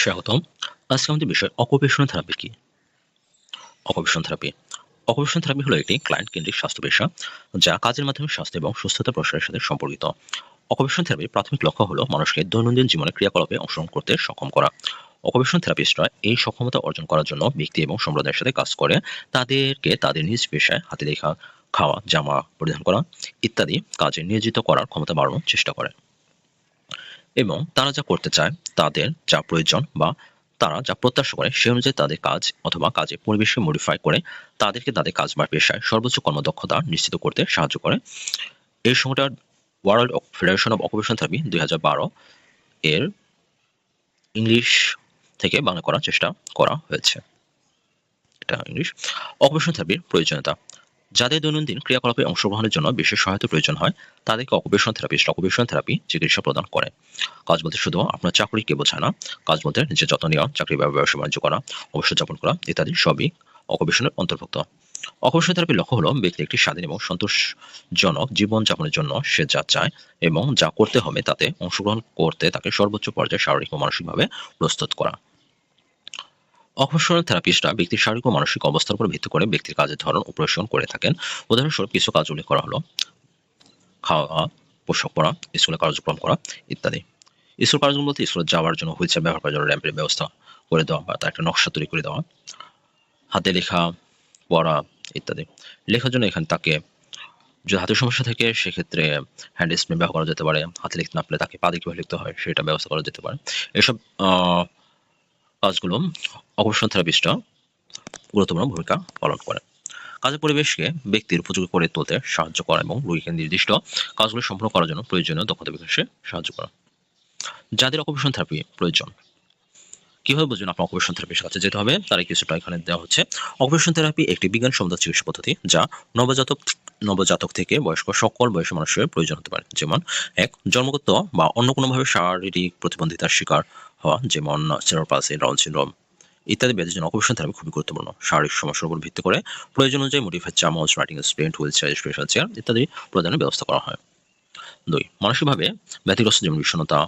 স্বাগতম। আজকে আমাদের বিষয় অকুপেশনাল থেরাপি কি? Occupational therapy. অকুপেশনাল থেরাপি হলো একটি ক্লায়েন্ট কেন্দ্রিক স্বাস্থ্য পেশা যা কাজের মাধ্যমে স্বাস্থ্য এবং সুস্থতা প্রসারের সাথে সম্পর্কিত। অকুপেশনাল থেরাপির প্রাথমিক লক্ষ্য হলো মানুষকে দৈনন্দিন জীবনে ক্রিয়াকলাপে অংশগ্রহণ করতে সক্ষম করা। অকুপেশনাল থেরাপিস্টরা এই সক্ষমতা অর্জন করার জন্য ব্যক্তি এবং সম্প্রদায়ের সাথে কাজ করে তাদেরকে তাদের নিজ পেশায় হাতে লেখা, খাওয়া, জামা পরিধান করা ইত্যাদি কাজে নিয়োজিত করার ক্ষমতা বাড়ানোর চেষ্টা করে এবং তারা যা করতে চায়, তাদের যা প্রয়োজন বা তারা যা প্রত্যাশা করে সে অনুযায়ী তাদের কাজ অথবা কাজের পরিবেশকে মডিফাই করে তাদেরকে তাদের কাজ বা পেশায় সর্বোচ্চ কর্মদক্ষতা নিশ্চিত করতে সাহায্য করে। এই সংগঠনটা world federation of occupational therapy 2012 এর ইংলিশ থেকে বাংলা করার চেষ্টা করা হয়েছে। এটা ইংলিশ। অকুপেশনাল থেরাপির প্রয়োজনীয়তা: যাদের দৈনন্দিন ক্রিয়াকলাপে অংশগ্রহণের জন্য বিশেষ সহায়তা প্রয়োজন হয় তাদেরকে অকুপেশনাল থেরাপিস্ট অকুপেশনাল থেরাপি চিকিৎসা প্রদান করে। কাজ বলতে শুধু আপনার চাকরিকে বোঝায় না, কাজ বলতে নিজের যত্ন নেওয়া, চাকরি বা ব্যবসা বাণিজ্য করা, অবসর যাপন করা ইত্যাদি সবই অকুপেশনের অন্তর্ভুক্ত। অকুপেশনাল থেরাপির লক্ষ্য হলো ব্যক্তি একটি স্বাধীন এবং সন্তোষজনক জীবন যাপনের জন্য সে যা চায় এবং যা করতে হবে তাতে অংশগ্রহণ করতে তাকে সর্বোচ্চ পর্যায়ে শারীরিক ও মানসিকভাবে প্রস্তুত করা। অকুপেশনাল থেরাপিস্টরা ব্যক্তির শারীরিক ও মানসিক অবস্থার উপর ভিত্তি করে ব্যক্তির কাজের ধরন ও প্রশিক্ষণ করে থাকেন। উদাহরণস্বরূপ কিছু কাজ উল্লেখ করা হলো: খাওয়া, পোশাক পরা, স্কুলে কার্যক্রম করা ইত্যাদি। স্কুল কার্যক্রম বলতে স্কুলে যাওয়ার জন্য হুইল চেয়ার ব্যবহার করার জন্য র্যাম্পের ব্যবস্থা করে দেওয়া বা তার একটা নকশা তৈরি করে দেওয়া, হাতে লেখা, পড়া ইত্যাদি। লেখার জন্য এখানে তাকে যদি হাতের সমস্যা থাকে সেক্ষেত্রে হ্যান্ড স্প্রে ব্যবহার করা যেতে পারে। হাতে লিখতে না পারলে তাকে পা দিয়ে কিভাবে লিখতে হয় সেটা ব্যবস্থা করা যেতে পারে। এসব কাজগুলো অকুপেশনাল থেরাপিস্টরা গুরুত্বপূর্ণ ভূমিকা পালন করে। কাজের পরিবেশকে ব্যক্তির উপযোগী করে তুলতে সাহায্য করা এবং রোগীকে নির্দিষ্ট কাজগুলো সম্পন্ন করার জন্য প্রয়োজনীয় দক্ষতা বিকাশে সাহায্য করা। যাদের অকুপেশনাল থেরাপি প্রয়োজন, কিভাবে বুঝবেন আপনার অকুপেশনাল থেরাপির কাছে যেতে হবে তার কিছুটা এখানে দেওয়া হচ্ছে। অকুপেশনাল থেরাপি একটি বিজ্ঞানসম্মত চিকিৎসা পদ্ধতি যা নবজাতক থেকে বয়স্ক সকল বয়সী মানুষের প্রয়োজন হতে পারে। যেমন 1. জন্মগত বা অন্য কোনোভাবে শারীরিক প্রতিবন্ধিতার শিকার হওয়া, যেমন সেরেব্রাল পালসি, ডাউন সিনড্রোম ইত্যাদি ব্যাধির জন্য অকুপেশনাল থেরাপি খুবই গুরুত্বপূর্ণ। শারীরিক সমস্যার উপর ভিত্তি করে প্রয়োজন অনুযায়ী মডিফাইড চামচ, writing sprint, wheel chair, special chair ইত্যাদি প্রদানের ব্যবস্থা করা হয়। 2. মানসিকভাবে ব্যতিগ্রস্ত, যেমন বিষণ্ণতা,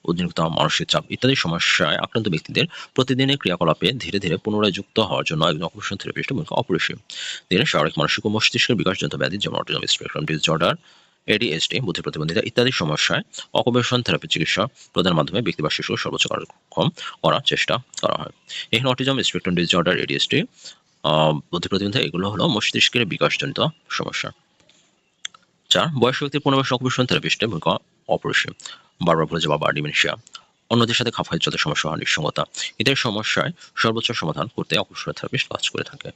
উদ্বিগ্নতা, মানসিক চাপ ইত্যাদি সমস্যায় আক্রান্ত ব্যক্তিদের প্রতিদিনের ক্রিয়াকলাপে ধীরে ধীরে পুনরায় যুক্ত হওয়ার জন্য একজন অকুপেশনাল থেরাপিস্টের ভূমিকা অপরিসীম। শারীরিক, মানসিক ও মস্তিষ্কের বিকাশজনিত ব্যাধি যেমন অটিজম স্পেকট্রাম ডিসঅর্ডার, ADHD, বুদ্ধি প্রতিবন্ধিতা ইত্যাদি সমস্যায় অকুপেশনাল থেরাপি চিকিৎসা প্রদানের মাধ্যমে ব্যক্তি বা শিশুর সর্বোচ্চ কার্যক্ষম করার চেষ্টা করা হয়। এখানে অটিজম স্পেকট্রাম ডিসঅর্ডার, ADHD, বুদ্ধি প্রতিবন্ধিতা এগুলো হলো মস্তিষ্কের বিকাশজনিত সমস্যা। 4. বয়স্ক ব্যক্তির পুনর্বাসন অকুপেশনাল থেরাপিস্টের ভূমিকা অপরিসীম। বারবার ভুলে যাওয়া বা ডিমেনশিয়া, অন্যদের সাথে খাপ খাইয়ে চলতে সমস্যা হওয়া, নিঃসঙ্গতা ইত্যাদি সমস্যায় সর্বোচ্চ সমাধান করতে অকুপেশনাল থেরাপিস্ট কাজ করে থাকে।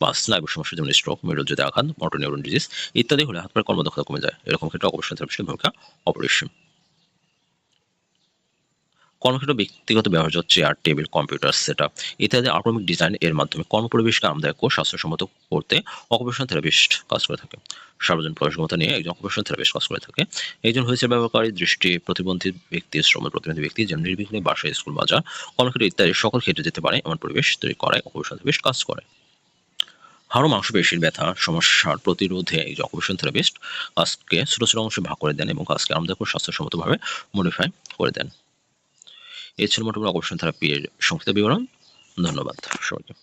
5. স্নায়ুর সমস্যা যেমন স্ট্রোক, মেরুজ্যোতি আঘাত, মোটর নিউরন ডিজিজ ইত্যাদি হলে হাত পায়ের কর্মদক্ষতা কমে যায়। এরকম ক্ষেত্রে অকুপেশনাল থেরাপিস্টের ভূমিকা অপরিসীম। কর্মক্ষেত্রে ব্যক্তিগত ব্যবহার্য চেয়ার, টেবিল, কম্পিউটার সেটআপ ইত্যাদি আধুনিক ডিজাইন এর মাধ্যমে কর্মপরিবেশকে আরামদায়ক ও স্বাস্থ্যসম্মত করতে অকুপেশনাল থেরাপিস্ট কাজ করে থাকে। সার্বজনীন প্রবেশক্ষমতা নিয়ে একজন অকুপেশনাল থেরাপিস্ট কাজ করে থাকে। একজন হুইল চেয়ার ব্যবহারকারী, দৃষ্টি প্রতিবন্ধী ব্যক্তি, শ্রম প্রতিবন্ধী ব্যক্তি যেন নির্বিঘ্নে বাসায়, স্কুল, বাজার, কর্মক্ষেত্র ইত্যাদি সকল ক্ষেত্রে যেতে পারে এমন পরিবেশ তৈরি করায় অকুপেশনাল থেরাপিস্ট কাজ করে। হাড় ও মাংসপেশির ব্যথা সমস্যার প্রতিরোধে এই যে অকুপেশনাল থেরাপিস্ট কাজকে ছোট ছোট অংশে ভাগ করে দেন এবং কাজকে আরামদায়ক ও স্বাস্থ্যসম্মতভাবে মডিফাই করে দেন। এই ছিল মোটামুটি অকুপেশনাল থেরাপির সংক্ষিপ্ত বিবরণ। ধন্যবাদ সবাইকে।